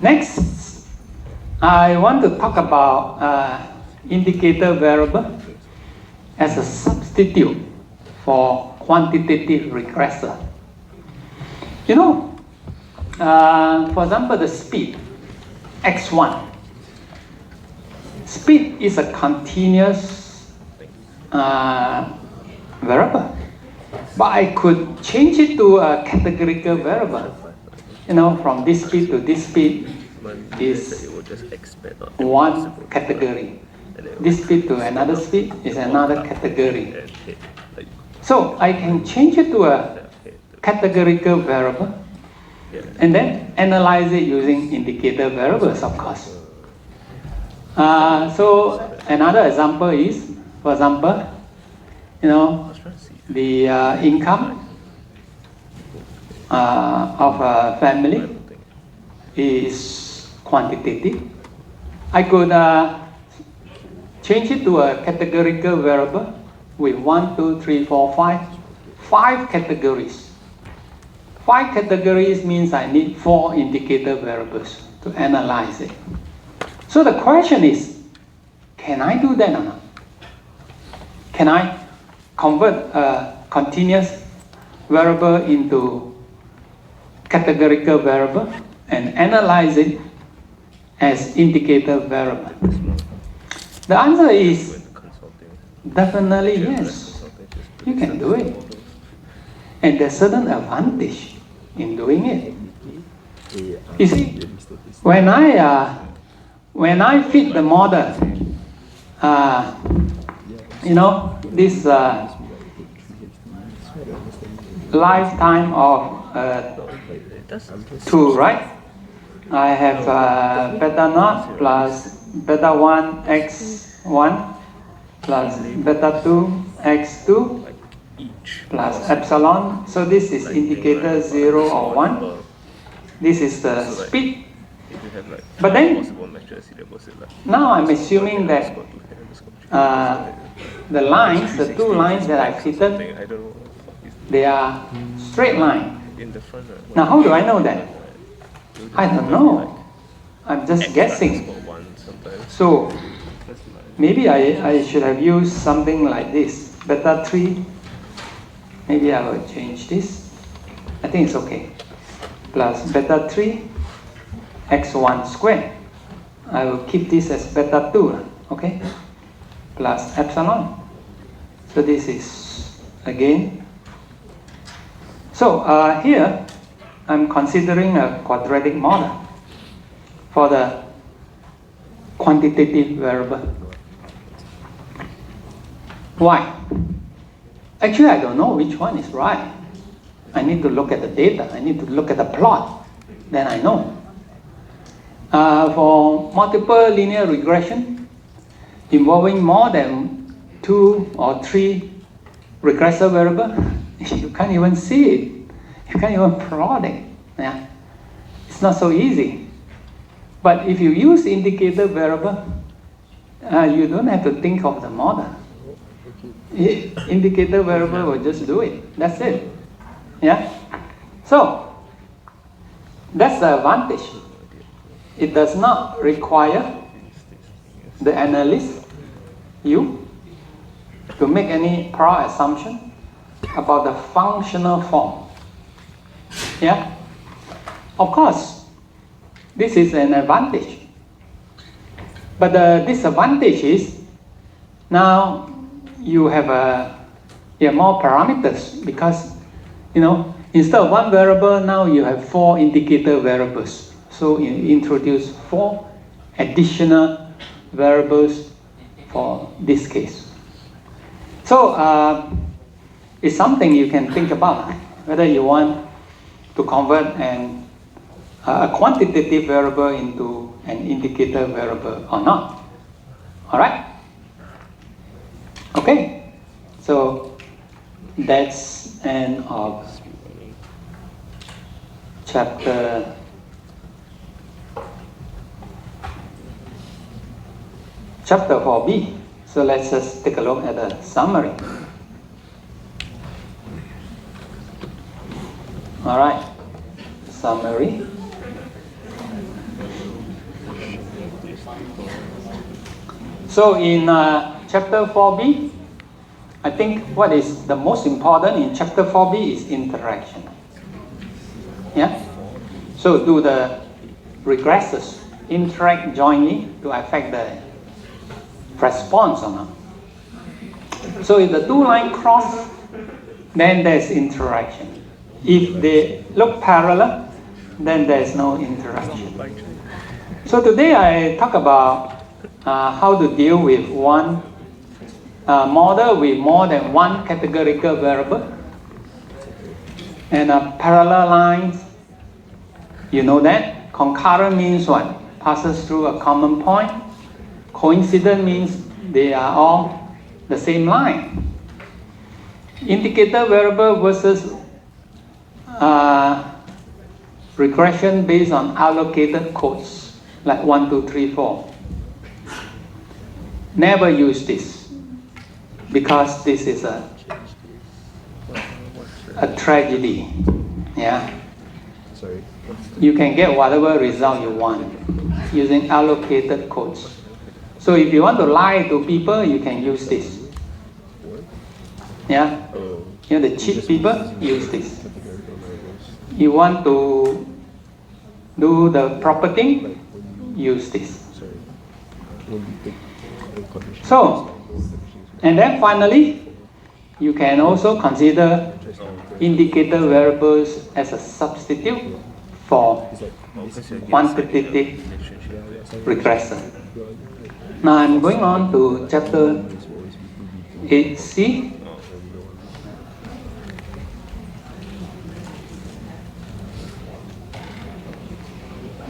Next, I want to talk about indicator variable as a substitute for quantitative regressor. You know, for example, the speed, x1. Speed is a continuous variable, but I could change it to a categorical variable. You know, from this speed to this speed is one category. This speed to another speed is another category. So I can change it to a categorical variable and then analyze it using indicator variables, of course. So another example is, for example, you know, the income of a family is quantitative. I could change it to a categorical variable with 1, 2, 3, 4, 5 categories. 5 categories means I need 4 indicator variables to analyze it. So the question is, can I do that or not? Can I convert a continuous variable into categorical variable and analyze it as indicator variable? The answer is definitely yes. You can do it. And there's certain advantage in doing it. You see, when I fit the model, you know, this lifetime of 2, right? I have beta naught plus beta 1 x1 plus beta 2 x2 plus epsilon. So this is indicator 0 or 1. This is the speed. But then, now I'm assuming that the lines, the 2 lines that I fitted, they are straight line. Now how do I know that? I don't know. I'm just guessing. So maybe I should have used something like this. Beta 3, maybe I will change this. I think it's okay. Plus beta 3 x1 squared. I will keep this as beta 2, okay? Plus epsilon. So this is again. So here I'm considering a quadratic model for the quantitative variable. Why? Actually, I don't know which one is right. I need to look at the data. I need to look at the plot. Then I know. For multiple linear regression involving more than 2 or 3 regressor variables, you can't even see it. You can't even plot it. Yeah? It's not so easy. But if you use indicator variable, you don't have to think of the model. Indicator variable will just do it. That's it. Yeah? So, that's the advantage. It does not require the analyst, you, to make any prior assumption about the functional form. Yeah? Of course, this is an advantage. But the disadvantage is, now you have more parameters because, you know, instead of 1 variable, now you have 4 indicator variables. So you introduce 4 additional variables for this case. So it's something you can think about, whether you want to convert a quantitative variable into an indicator variable or not. All right? Okay, so that's end of chapter 4b. So let's just take a look at the summary. All right, summary. So in chapter 4b, I think what is the most important in chapter 4b is interaction. Yeah? So do the regressors interact jointly to affect the response or not? So if the two lines cross, then there's interaction. If they look parallel, then there's no interaction. So today I talk about how to deal with one model with more than one categorical variable. And parallel lines, you know that. Concurrent means what? Passes through a common point. Coincident means they are all the same line. Indicator variable versus regression based on allocated codes, like 1, 2, 3, 4. Never use this, because this is a tragedy. Yeah. You can get whatever result you want using allocated codes. So if you want to lie to people, you can use this. Yeah. You know, the cheat people use this. You want to do the proper thing, use this. So, and then finally, you can also consider indicator variables as a substitute for quantitative regressor. Now I'm going on to chapter 8c.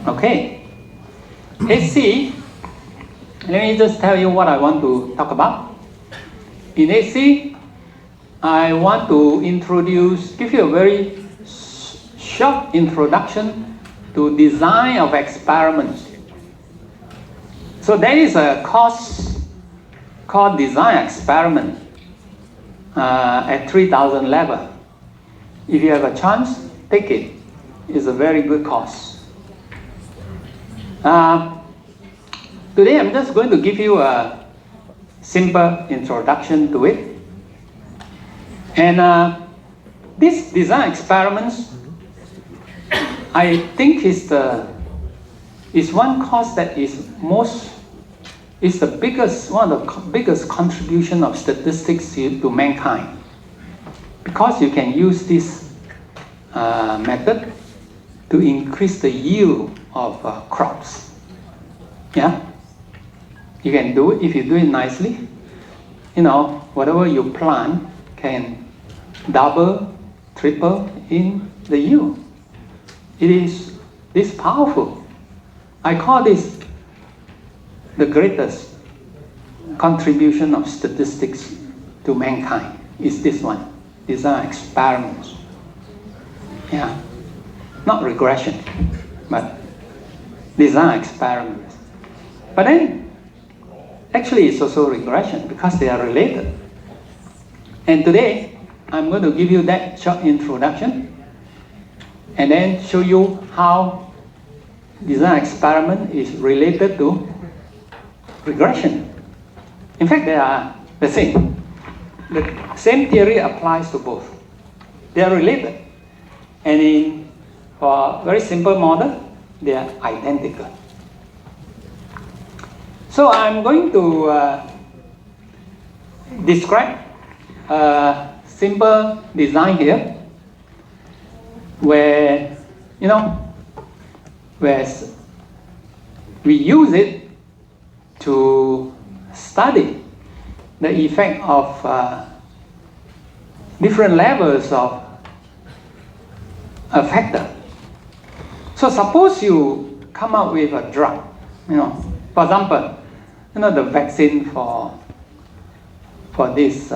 Okay, 8c, let me just tell you what I want to talk about. In 8c, I want to give you a very short introduction to design of experiments. So there is a course called design experiment at 3000 level. If you have a chance, take it. It's a very good course. Today I'm just going to give you a simple introduction to it. And this design experiments, I think is one course that is the biggest, one of the biggest contribution of statistics to mankind, because you can use this method to increase the yield of crops. Yeah, you can do it if you do it nicely. You know, whatever you plant can double, triple in the yield. It is this powerful. I call this the greatest contribution of statistics to mankind. Is this one, design experiments. Yeah, not regression, but design experiments. But then, actually it's also regression because they are related. And today, I'm going to give you that short introduction and then show you how design experiment is related to regression. In fact, they are the same. The same theory applies to both. They are related. And for a very simple model, they are identical. So I'm going to describe a simple design here where, you know, where we use it to study the effect of different levels of a factor. So suppose you come up with a drug, you know, for example, you know, the vaccine for this,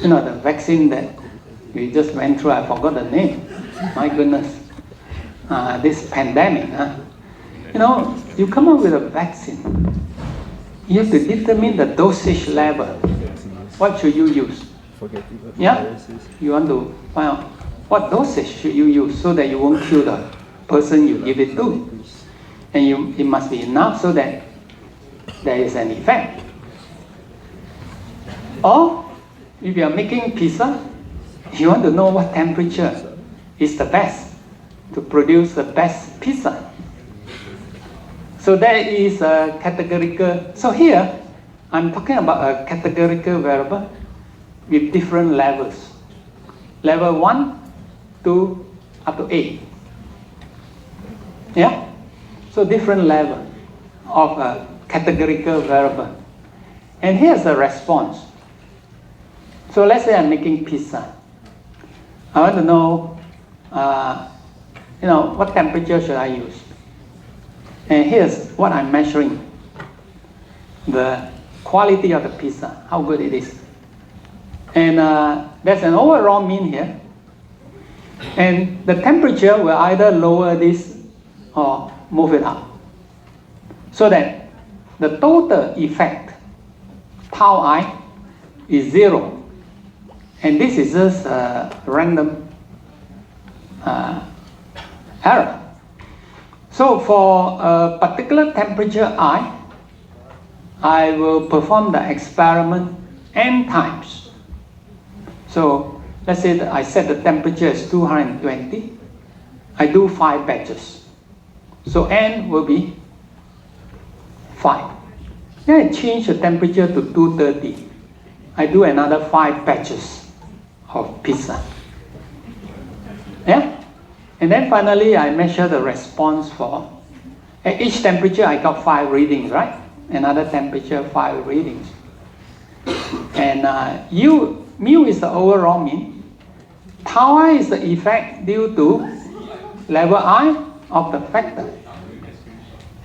you know, the vaccine that we just went through, I forgot the name, my goodness, this pandemic, you know, you come up with a vaccine, you have to determine the dosage level. What should you use? Yeah, you want to find out what dosage should you use so that you won't kill the person you give it to. And it must be enough so that there is an effect. Or if you are making pizza, you want to know what temperature is the best to produce the best pizza. So there is a categorical. So here, I'm talking about a categorical variable with different levels. Level 1, 2, up to 8. Yeah? So different level of a categorical variable. And here's the response. So let's say I'm making pizza. I want to know, what temperature should I use? And here's what I'm measuring. The quality of the pizza, how good it is. And there's an overall mean here. And the temperature will either lower this or move it up. So that the total effect, tau I, is 0. And this is just a random error. So for a particular temperature I will perform the experiment n times. So let's say that I set the temperature as 220. I do 5 batches. So n will be 5. Then I change the temperature to 230. I do another 5 batches of pizza. Yeah? And then finally I measure the response for, at each temperature I got 5 readings, right? Another temperature, 5 readings. And mu is the overall mean. Tau I is the effect due to level I of the factor.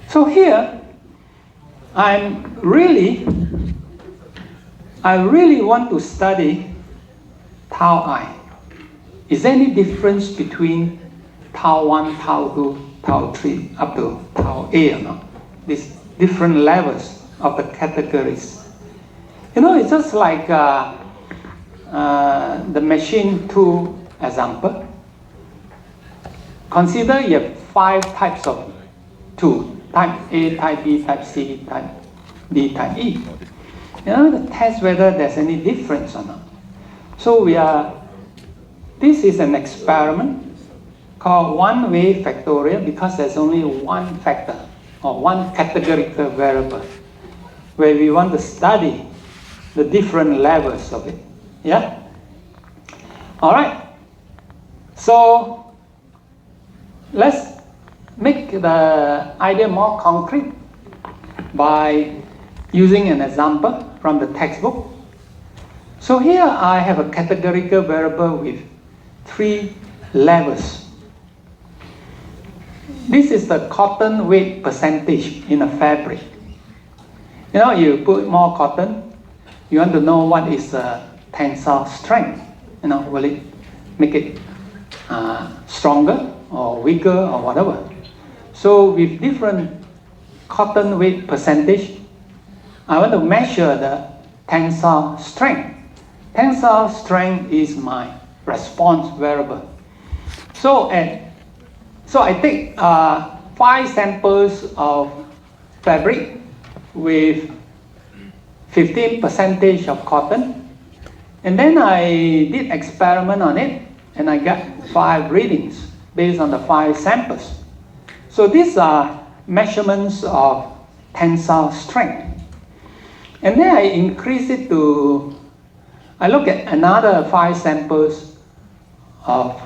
So here, I really want to study tau I. Is there any difference between tau 1, tau 2, tau 3, up to tau A or not? These different levels of the categories. It's just like the machine tool example. Consider you have 5 types of tool. Type A, type B, type C, type D, type E. To test whether there's any difference or not. So this is an experiment called one-way factorial because there's only one factor or one categorical variable where we want to study the different levels of it. Yeah? All right. So let's make the idea more concrete by using an example from the textbook. So here I have a categorical variable with 3 levels. This is the cotton weight percentage in a fabric. You put more cotton, you want to know what is the tensile strength. Will it make it stronger or weaker or whatever. So with different cotton weight percentage, I want to measure the tensile strength. Tensile strength is my response variable. So I take 5 samples of fabric with 15% of cotton, and then I did experiment on it, and I got 5 readings based on the 5 samples. So these are measurements of tensile strength. And then I increase it to, I look at another 5 samples of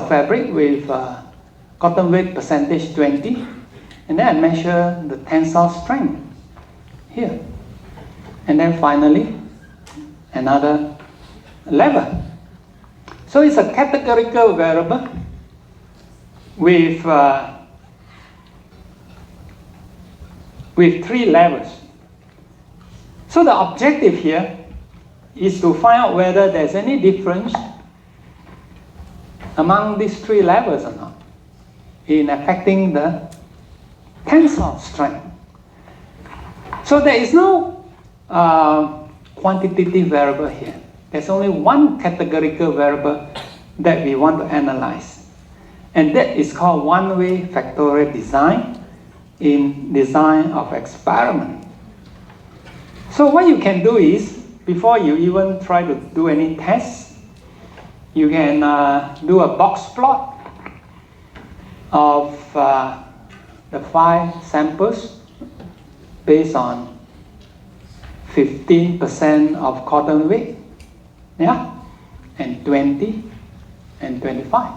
fabric with cotton weight percentage 20, and then I measure the tensile strength here. And then finally, another level. So it's a categorical variable with 3 levels. So the objective here is to find out whether there's any difference among these 3 levels or not in affecting the tensile strength. So there is no quantitative variable here. There's only one categorical variable that we want to analyze. And that is called one-way factorial design in design of experiment. So what you can do is, before you even try to do any tests, you can do a box plot of the 5 samples based on 15% of cotton weight, yeah, and 20 and 25.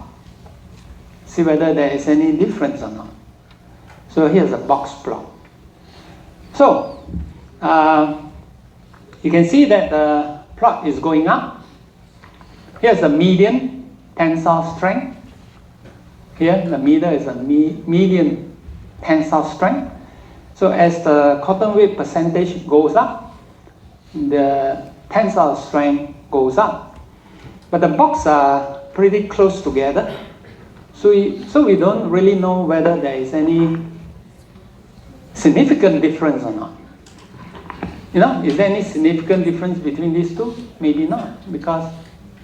See whether there is any difference or not. So here's a box plot. So you can see that the plot is going up. Here's the median tensile strength. Here the meter is a median tensile strength. So as the cotton weight percentage goes up, the tensile strength goes up. But the boxes are pretty close together. So we don't really know whether there is any significant difference or not. You know, is there any significant difference between these two? Maybe not, because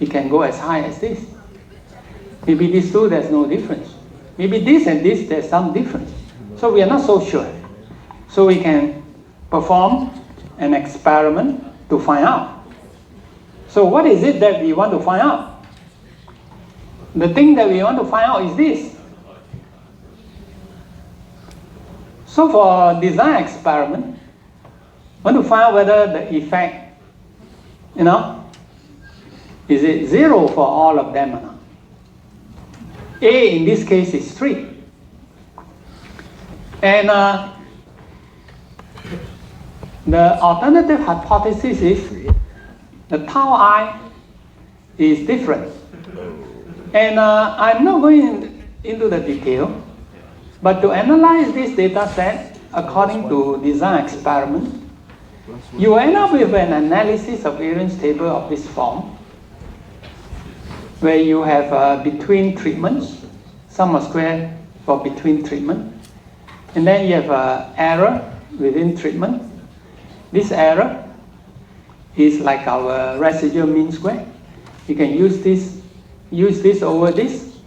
it can go as high as this. Maybe these two, there's no difference. Maybe this and this, there's some difference. So we are not so sure. So we can perform an experiment to find out. So what is it that we want to find out? The thing that we want to find out is this. So for design experiment, want to find out whether the effect, you know, is it 0 for all of them or not? A in this case is 3. And the alternative hypothesis is the tau I is different. And I'm not going into the detail, but to analyze this data set according to design experiment, you end up with an analysis of variance table of this form, where you have between treatments, sum square for between treatment, and then you have error within treatment. This error is like our residual mean square. You can use this over this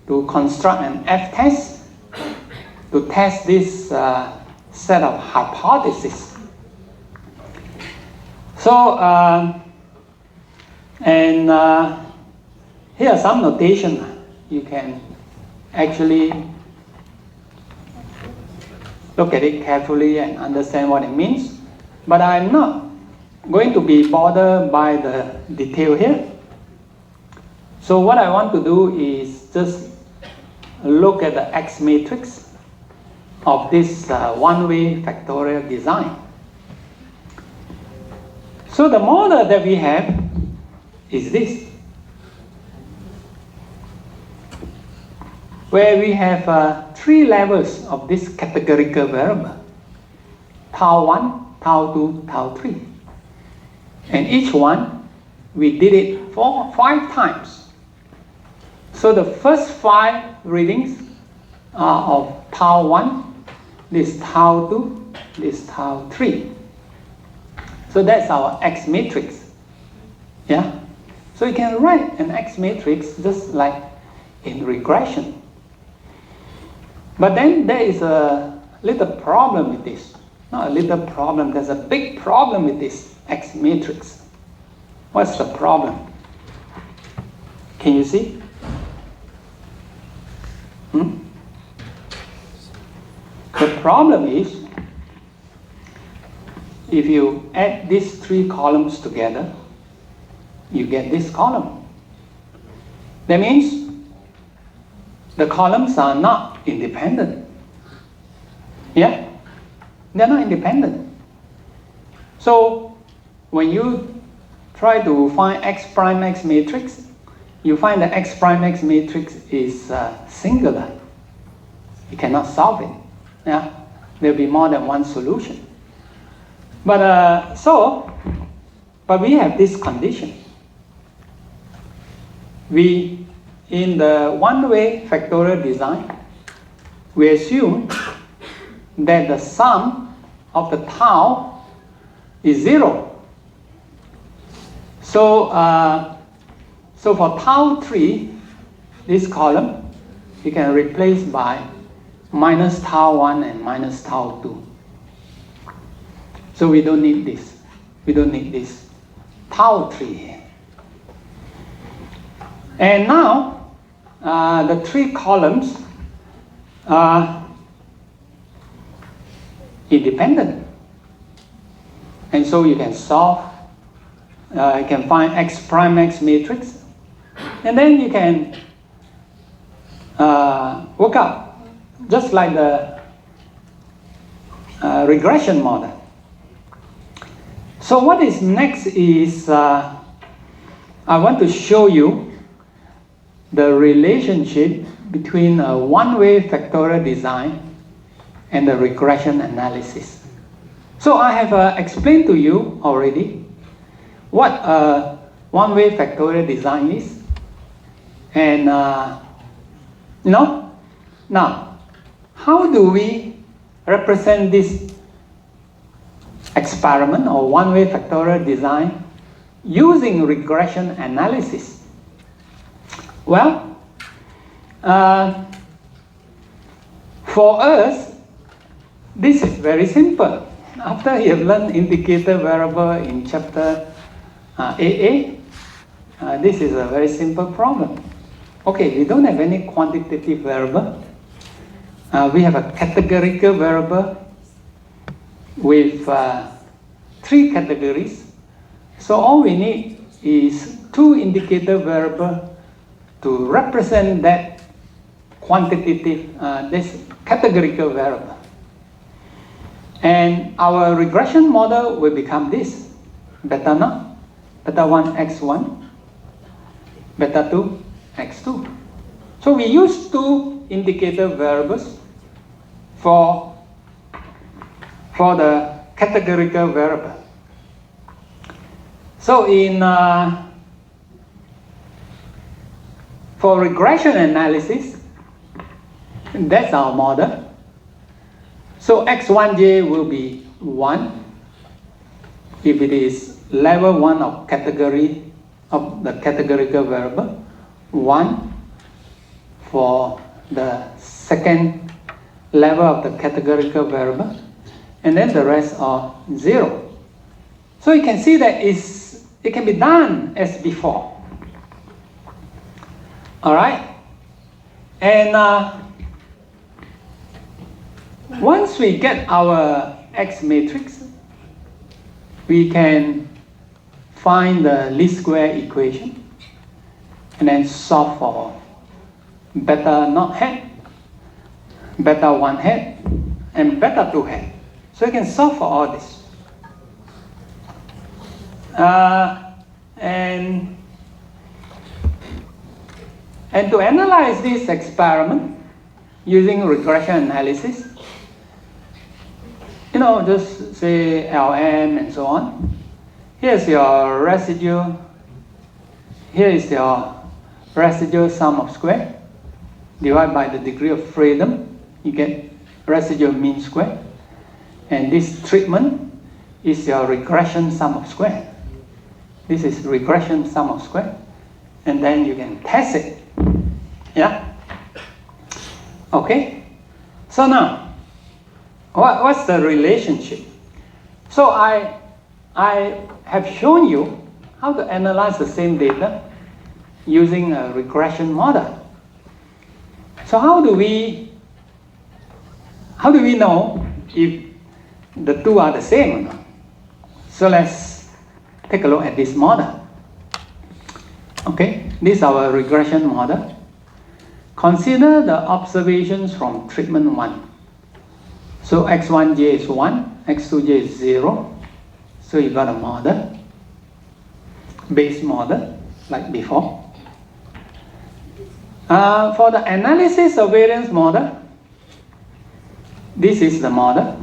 to construct an F-test to test this set of hypotheses. So, here are some notation. You can actually look at it carefully and understand what it means. But I'm not going to be bothered by the detail here. So what I want to do is just look at the X matrix of this one-way factorial design. So the model that we have is this, where we have 3 levels of this categorical variable, tau 1, tau 2, tau 3. And each one, we did it 5 times. So the first 5 readings are of tau 1, this tau 2, this tau 3. So that's our X matrix. Yeah? So you can write an X matrix just like in regression. But then there is a little problem with this. Not a little problem, there's a big problem with this X matrix. What's the problem? Can you see? The problem is, if you add these 3 columns together, you get this column. That means the columns are not independent. Yeah? They're not independent. So when you try to find X prime X matrix, you find that X prime X matrix is singular. You cannot solve it. Yeah? There'll be more than one solution. But we have this condition. In the one-way factorial design, we assume that the sum of the tau is 0. So for tau 3, this column, you can replace by minus tau 1 and minus tau 2. So we don't need this. We don't need this tau 3 here. And now the 3 columns are independent. And so you can solve, you can find x prime x matrix, and then you can work out just like the regression model. So what is next is I want to show you the relationship between a one-way factorial design and the regression analysis. So I have explained to you already what a one-way factorial design is. And now, how do we represent this experiment or one-way factorial design using regression analysis? Well, for us, this is very simple. After you have learned indicator variable in chapter AA, this is a very simple problem. Okay, we don't have any quantitative variable. We have a categorical variable with 3 categories. So all we need is 2 indicator variables to represent that quantitative, this categorical variable. And our regression model will become this: beta naught, beta 1 x1, beta 2 x2. So we use 2 indicator variables for the categorical variable. So for regression analysis, that's our model. So x1j will be 1 if it is level 1 of category of the categorical variable, 1 for the second level of the categorical variable, and then the rest are 0. So you can see that it can be done as before. All right? And once we get our X matrix, we can find the least square equation and then solve for beta naught hat, beta 1 hat, and beta 2 hat. So you can solve for all this. And to analyze this experiment using regression analysis, just say Lm and so on. Here's your residue. Here is your residual sum of square. Divide by the degree of freedom, you get residual mean square. And this treatment is your regression sum of square. This is regression sum of square. And then you can test it. Yeah? Okay? So now, what's the relationship? So I have shown you how to analyze the same data using a regression model. So how do we know if the two are the same or not? So let's take a look at this model. Okay, this is our regression model. Consider the observations from treatment 1. So x1j is 1, x2j is 0. So you got a model, base model, like before. For the analysis of variance model, this is the model.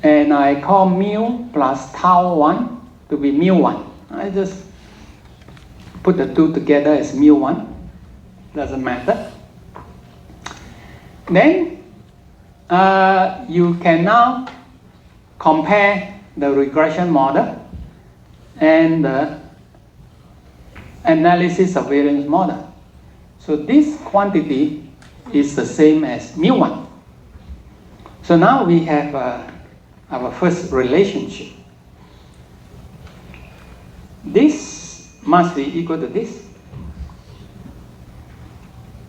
And I call mu plus tau 1 to be mu 1. I just put the two together as mu 1. Doesn't matter. Then you can now compare the regression model and the analysis of variance model. So this quantity is the same as mu1. So now we have our first relationship. This must be equal to this.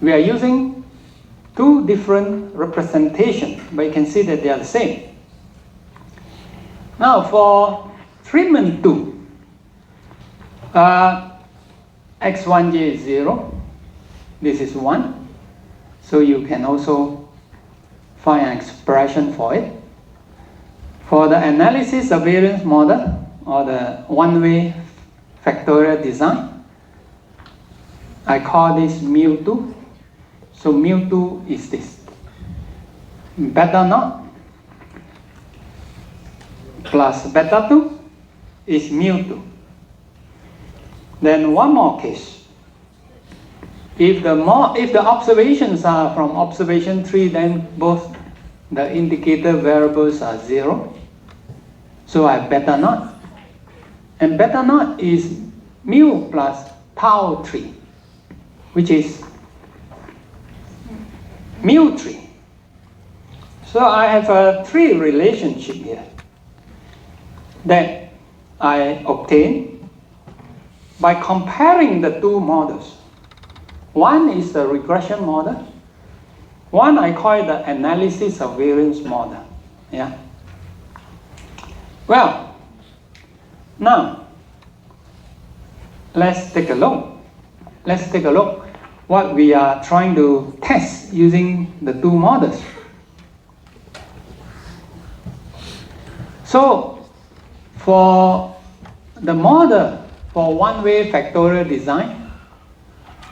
We are using two different representations, but you can see that they are the same. Now for treatment 2, x1j is 0, this is 1, so you can also find an expression for it. For the analysis of variance model or the one-way factorial design, I call this mu2. So mu2 is this. Beta naught plus beta 2 is mu2. Then one more case. If the observations are from observation 3, then both the indicator variables are 0. So I have beta naught. And beta naught is mu plus tau 3, which is mu3. So I have a 3 relationship here that I obtain by comparing the two models. One is the regression model. One I call it the analysis of variance model. Yeah. Well, now let's take a look. Let's take a look what we are trying to test using the two models. So for the model for one-way factorial design,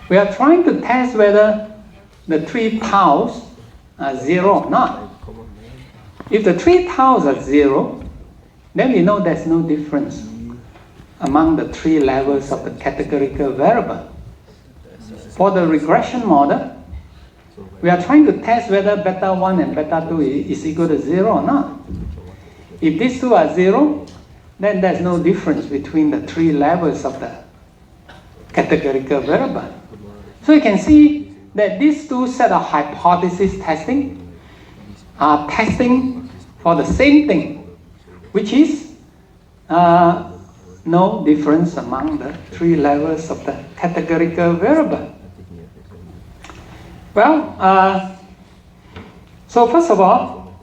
we are trying to test whether the 3 taus are 0 or not. If the 3 taus are 0, then we know there's no difference among the 3 levels of the categorical variable. For the regression model, we are trying to test whether beta 1 and beta 2 is equal to 0 or not. If these two are 0, then there's no difference between the 3 levels of the categorical variable. So you can see that these two set of hypothesis testing are testing for the same thing, which is no difference among the 3 levels of the categorical variable. Well, so first of all,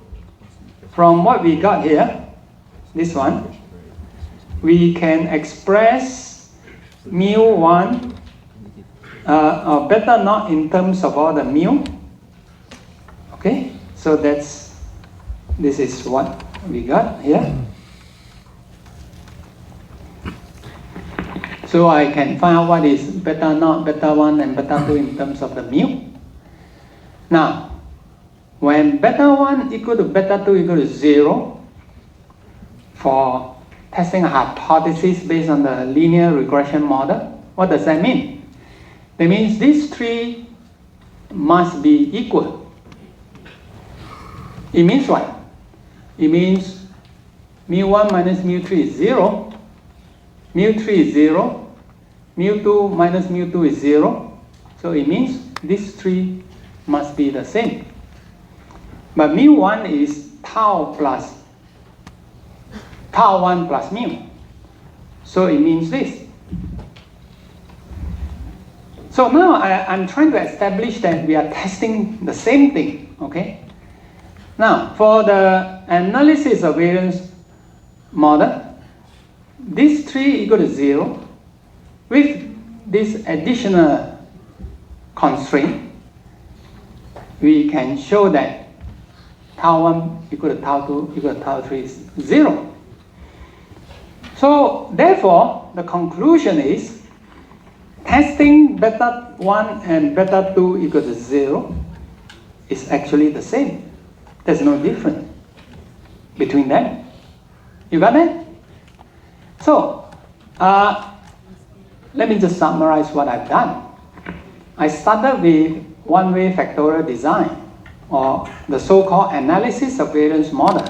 from what we got here, this one, we can express mu1 or beta naught in terms of all the mu. Okay, so this is what we got here. So I can find out what is beta naught, beta 1 and beta 2 in terms of the mu. Now, when beta 1 equal to beta 2 equal to 0, for testing a hypothesis based on the linear regression model, what does that mean? That means these 3 must be equal. It means what? It means mu1 minus mu3 is 0, mu3 is 0, mu2 minus mu2 is 0. So it means these 3 must be the same. But mu1 is tau 1 plus mu. So it means this. So now I'm trying to establish that we are testing the same thing, okay? Now, for the analysis of variance model, these 3 equal to 0 with this additional constraint, we can show that tau 1 equal to tau 2 equal to tau 3 is 0. So therefore, the conclusion is testing beta 1 and beta 2 equal to 0 is actually the same. There's no difference between them. You got that? So, let me just summarize what I've done. I started with one-way factorial design, or the so-called analysis of variance model.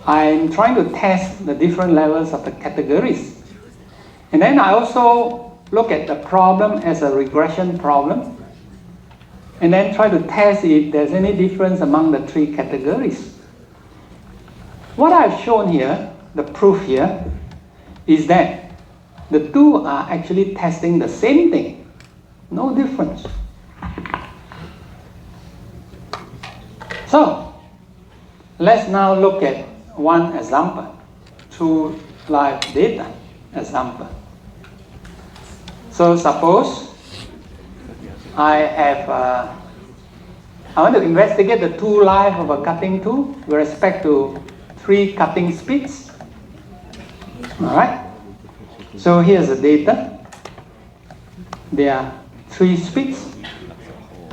I'm trying to test the different levels of the categories. And then I also look at the problem as a regression problem. and then try to test if there's any difference among the three categories. What I've shown here, the proof here, is that the two are actually testing the same thing. No difference. So, let's now look at one example, true live data example. So suppose I want to investigate the true life of a cutting tool with respect to 3 cutting speeds. All right. So here's the data. There are 3 speeds.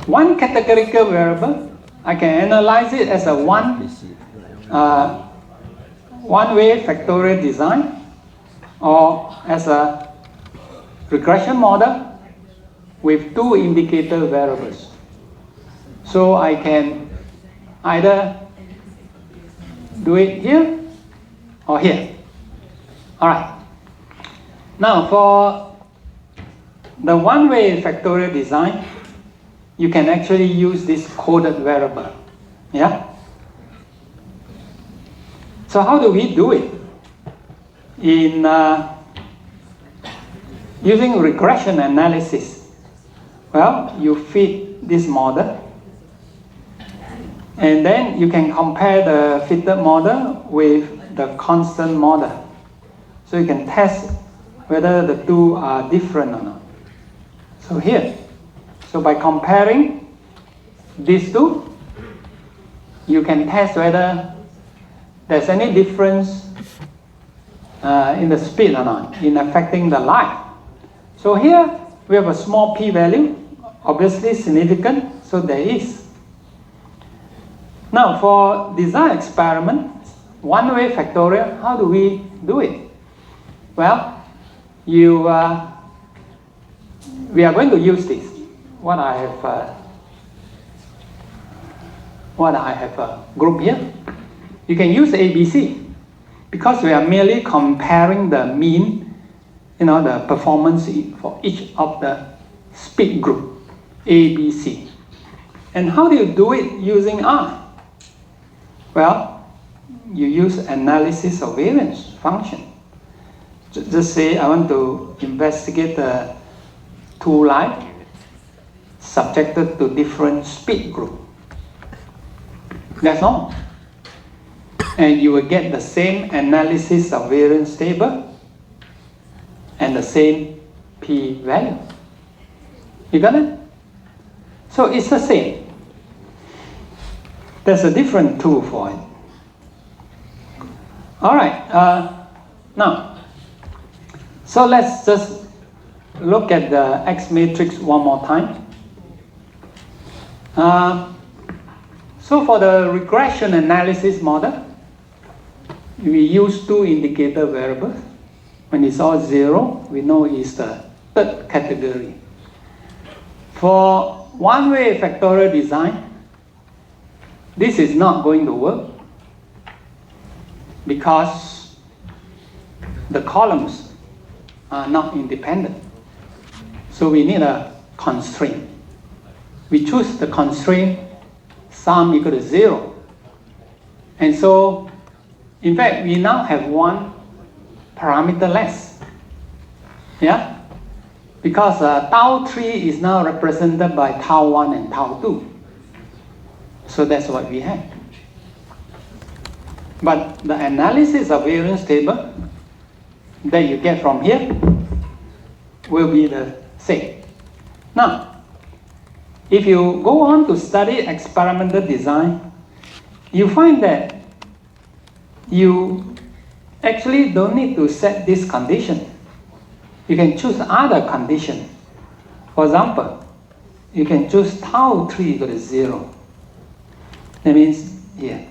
One categorical variable, I can analyze it as a one-way factorial design, or as a regression model with 2 indicator variables. So I can either do it here or here. All right. Now for the one-way factorial design, you can actually use this coded variable. Yeah? So how do we do it? In using regression analysis. Well, you feed this model, and then you can compare the fitted model with the constant model. So you can test whether the two are different or not. So here, so by comparing these two, you can test whether there's any difference in the speed or not, in affecting the light. So here we have a small p-value, obviously significant, so there is. Now for design experiment, one-way factorial, how do we do it? Well, we are going to use this. What I have grouped here. You can use ABC because we are merely comparing the mean, the performance for each of the speed group, ABC. And how do you do it using R? Well, you use analysis of variance function. Just say I want to investigate the two light subjected to different speed group. That's all. And you will get the same analysis of variance table and the same p-value. You got it? So it's the same. There's a different tool for it. All right. Now, so let's just look at the X matrix one more time. So for the regression analysis model, we use 2 indicator variables. When it's all 0, we know it's the third category. For one-way factorial design, this is not going to work because the columns are not independent. So we need a constraint. We choose the constraint sum equal to 0. And so, in fact, we now have one parameter less. Yeah? Because tau 3 is now represented by tau 1 and tau 2. So that's what we have. But the analysis of variance table that you get from here will be the same. Now, if you go on to study experimental design, you find that you actually don't need to set this condition. You can choose other condition. For example, you can choose tau 3 equal to 0. That means here.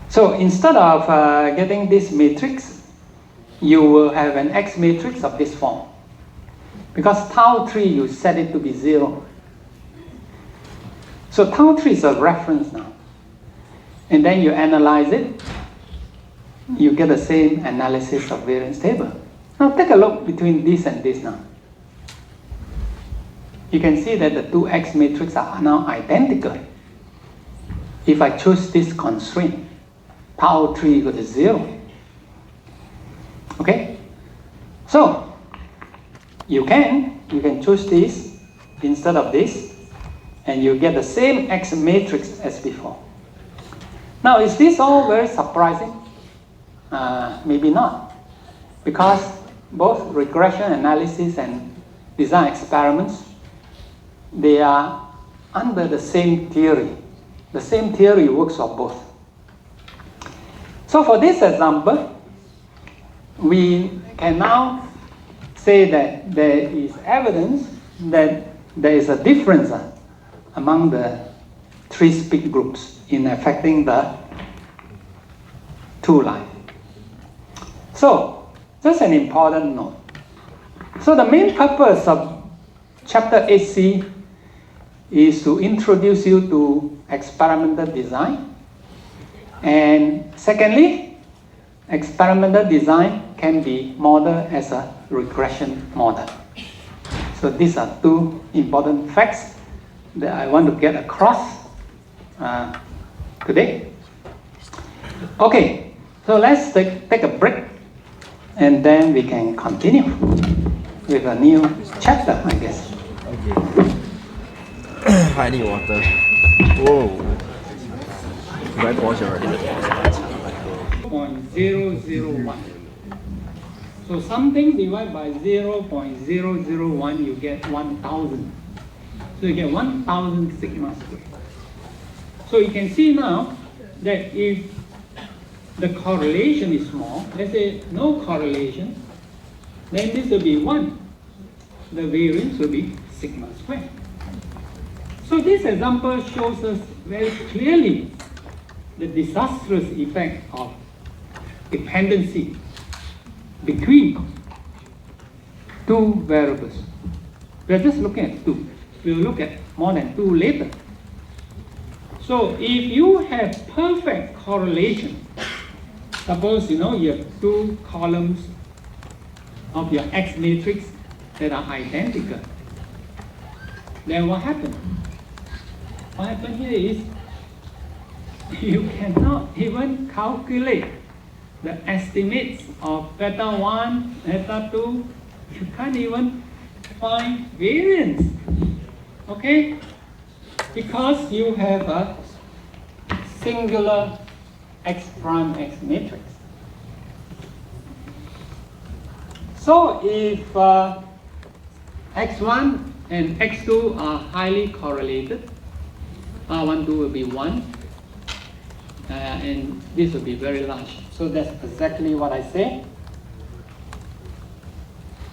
So instead of getting this matrix, you will have an X matrix of this form. Because tau 3, you set it to be 0. So tau 3 is a reference now. And then you analyze it, you get the same analysis of variance table. Now take a look between this and this now. you can see that the two X matrices are now identical. If I choose this constraint, tau 3 equal to 0. Okay? So, you can choose this instead of this, and you get the same X matrix as before. Now, is this all very surprising? Maybe not, because both regression analysis and design experiments, they are under the same theory. The same theory works for both. So for this example, we can now say that there is evidence that there is a difference among the three speed groups in affecting the two lines. So, just an important note. So the main purpose of chapter 8C is to introduce you to experimental design. And secondly, experimental design can be modeled as a regression model. So these are two important facts that I want to get across today. Okay, so let's take a break, and then we can continue with a new chapter, I guess. Okay. I need water. Whoa. Very pause already. 0.001. So something divided by 0.001, you get 1,000. So you get 1,000 sigma squared. So you can see now that if the correlation is small, let's say no correlation, then this will be 1. The variance will be sigma squared. So this example shows us very clearly the disastrous effect of dependency between two variables. We are just looking at 2. We will look at more than 2 later. So if you have perfect correlation, suppose you have 2 columns of your X matrix that are identical, then what happens? What happens here is you cannot even calculate the estimates of beta 1, beta 2. You can't even find variance. Okay? Because you have a singular X prime X matrix. So if X1 and X2 are highly correlated, R12 will be 1, and this will be very large. So that's exactly what I say.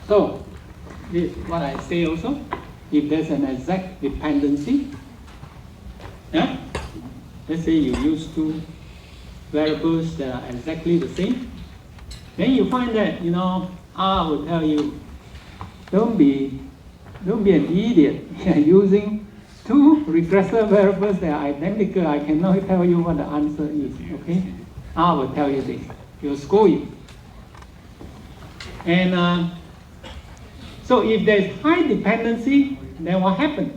So this is what I say also. If there's an exact dependency, yeah? Let's say you use 2 variables that are exactly the same, then you find that R will tell you, don't be an idiot. You're using 2 regressor variables that are identical. I cannot tell you what the answer is. Okay, R will tell you this. He'll score you. And so if there's high dependency, then what happens?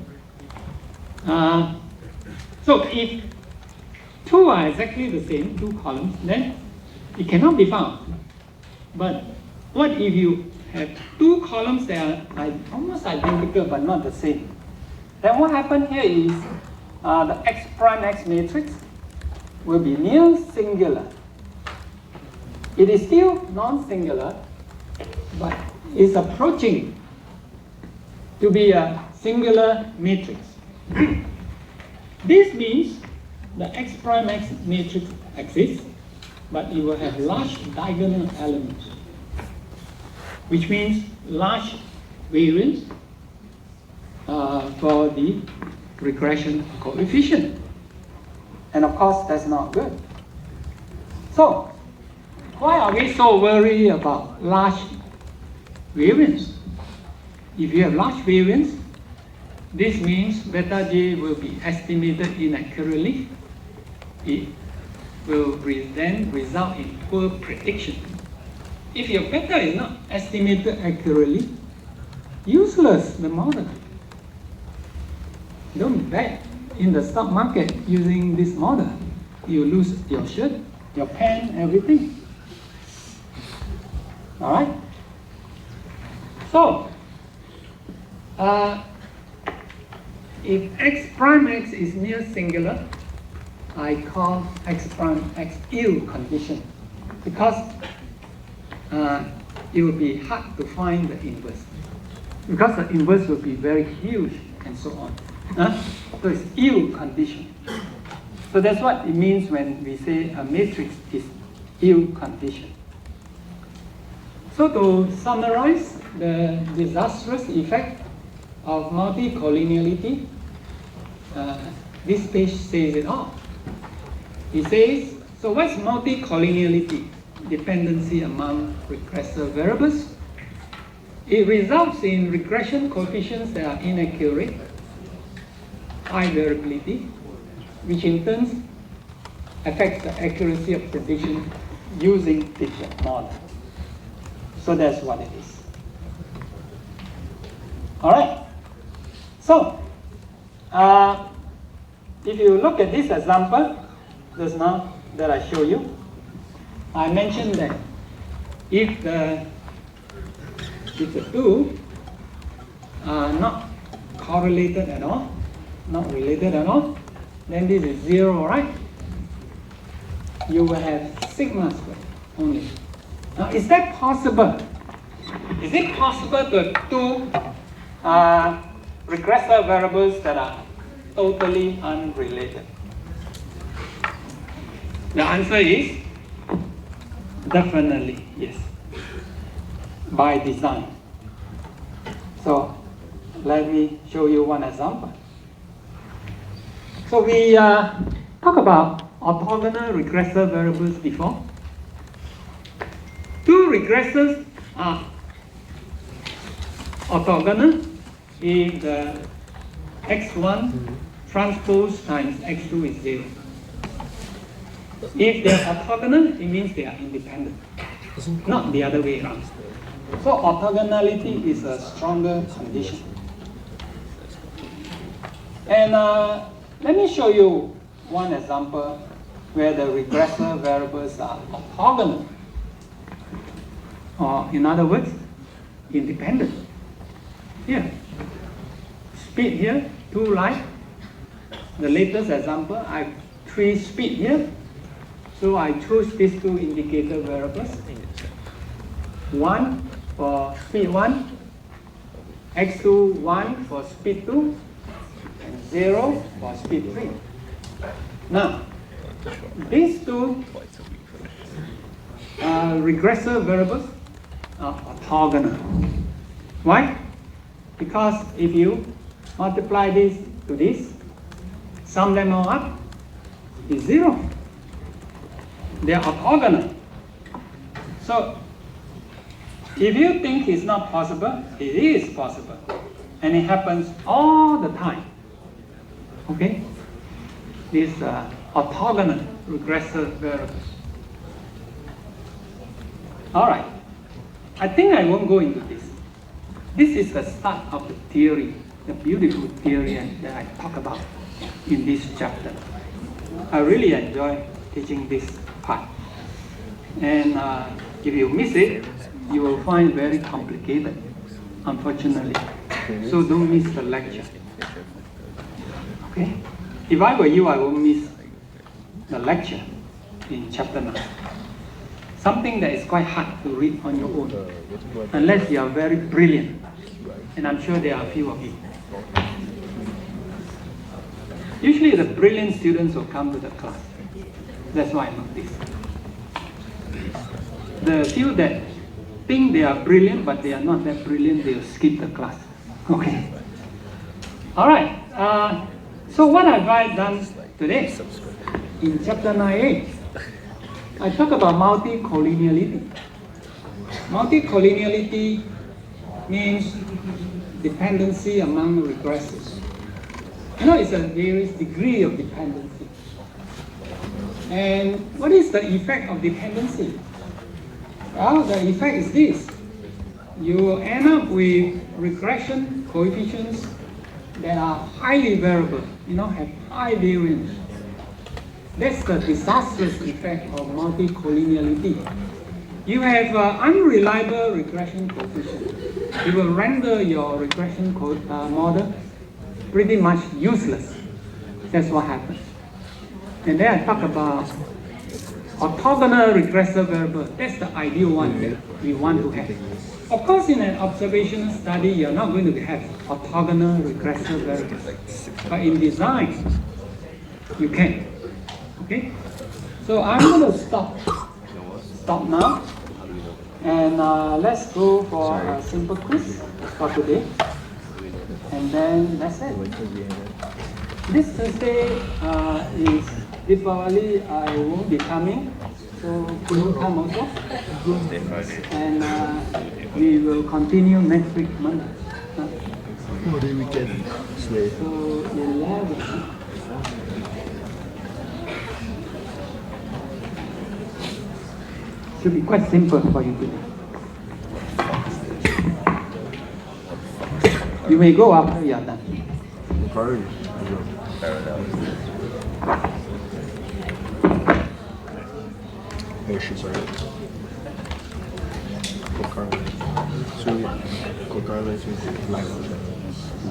So if 2 are exactly the same, 2 columns, then it cannot be found. But what if you have 2 columns that are almost identical but not the same? Then what happens here is the X prime X matrix will be near singular. It is still non-singular, but it's approaching to be a singular matrix. This means the X prime X matrix exists, but it will have large diagonal elements, which means large variance for the regression coefficient. And of course, that's not good. So, why are we so worried about large variance? If you have large variance, this means beta j will be estimated inaccurately. It will then result in poor prediction. If your beta is not estimated accurately, useless the model. Don't bet in the stock market using this model. You lose your shirt, your pen, everything. All right? So, if x prime x is near singular, I call x prime x ill condition, because it will be hard to find the inverse, because the inverse will be very huge and so on. So it's ill condition. So that's what it means when we say a matrix is ill condition. So to summarize the disastrous effect of multicollinearity, this page says it all. It says, so what's multicollinearity? Dependency among regressive variables. It results in regression coefficients that are inaccurate, high variability, which in turn affects the accuracy of prediction using different models. So that's what it is. All right. So, if you look at this example, just now that I show you, I mentioned that if the two are not correlated at all, not related at all, then this is 0, right? You will have sigma squared only. Now, is that possible? Is it possible to have two regressive variables that are totally unrelated? The answer is definitely yes, by design. So let me show you one example. So we talked about orthogonal regressive variables before. Two regressors are orthogonal if the x1 transpose times x2 is 0. If they are orthogonal, it means they are independent, not the other way around. So orthogonality is a stronger condition. And let me show you one example where the regressor variables are orthogonal, or in other words, independent. Here, speed here, 2 light. The latest example, I have 3 speed here. So I choose these 2 indicator variables. 1 for speed 1, x2 1 for speed 2, and 0 for speed 3. Now, these 2 regressive variables are orthogonal. Why? Because if you multiply this to this, sum them all up, is 0. They are orthogonal. So, if you think it's not possible, it is possible. And it happens all the time. Okay? These orthogonal regressive variables. All right. I think I won't go into this. This is the start of the theory, the beautiful theory that I talk about in this chapter. I really enjoy teaching this part. And if you miss it, you will find very complicated, unfortunately. So don't miss the lecture. Okay? If I were you, I won't miss the lecture in chapter 9. Something that is quite hard to read on your own, unless you are very brilliant. And I'm sure there are a few of you. Usually the brilliant students will come to the class. That's why I noticed. The few that think they are brilliant, but they are not that brilliant, they will skip the class. Okay. All right. So what have I done today? In chapter 9a, I talk about multicollinearity. Multicollinearity means dependency among regressors. You know, it's a various degree of dependency. And what is the effect of dependency? Well, the effect is this. You end up with regression coefficients that are highly variable, have high variance. That's the disastrous effect of multicollinearity. You have unreliable regression coefficient. It will render your regression model pretty much useless. That's what happens. And then I talk about orthogonal regressive variable. That's the ideal one that we want to have. Of course, in an observational study, you're not going to have orthogonal regressive variables. But in design, you can. Okay? So I'm going to stop now. And let's go for a simple quiz for today. And then that's it. This Thursday is Deepavali. I won't be coming. So couldn't come also. And we will continue next week, Monday. Holiday weekend. So 11. Should be quite simple for you today. You may go after you are done.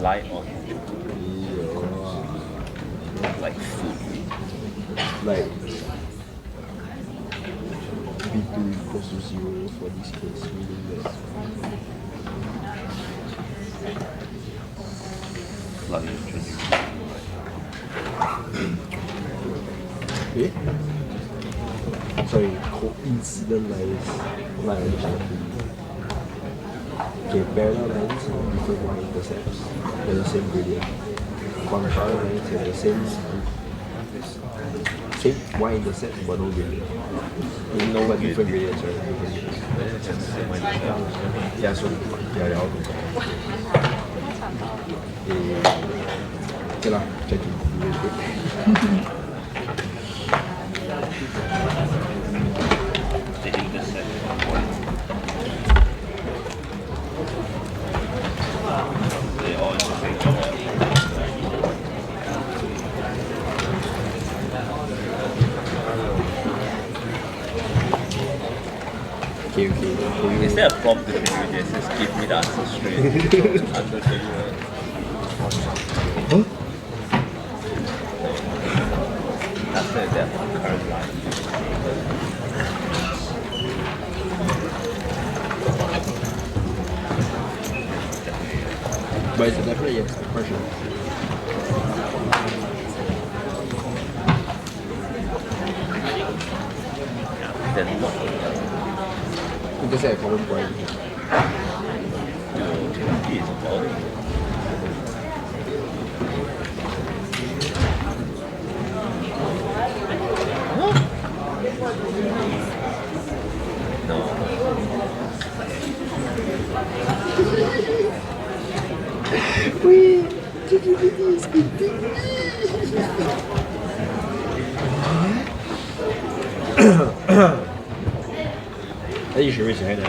Light on. Like food. Like B2 equals to 0 for this case, meaning that sorry, coincident lines line addition. Okay, parallel lines have different y-intercepts. They're the same gradient. Concurrent lines have the same y-intercept but no gradient. You know what different gradients are? Yeah, so they're all okay lah, check it. Okay. Is there a prompt to just give me the answer straight? Answer straight. Huh? That's the current line. But it's definitely yes, the question. Then what? That's a common point. He is about it. No. Wait, GPT is eating me. 那你是不是现在？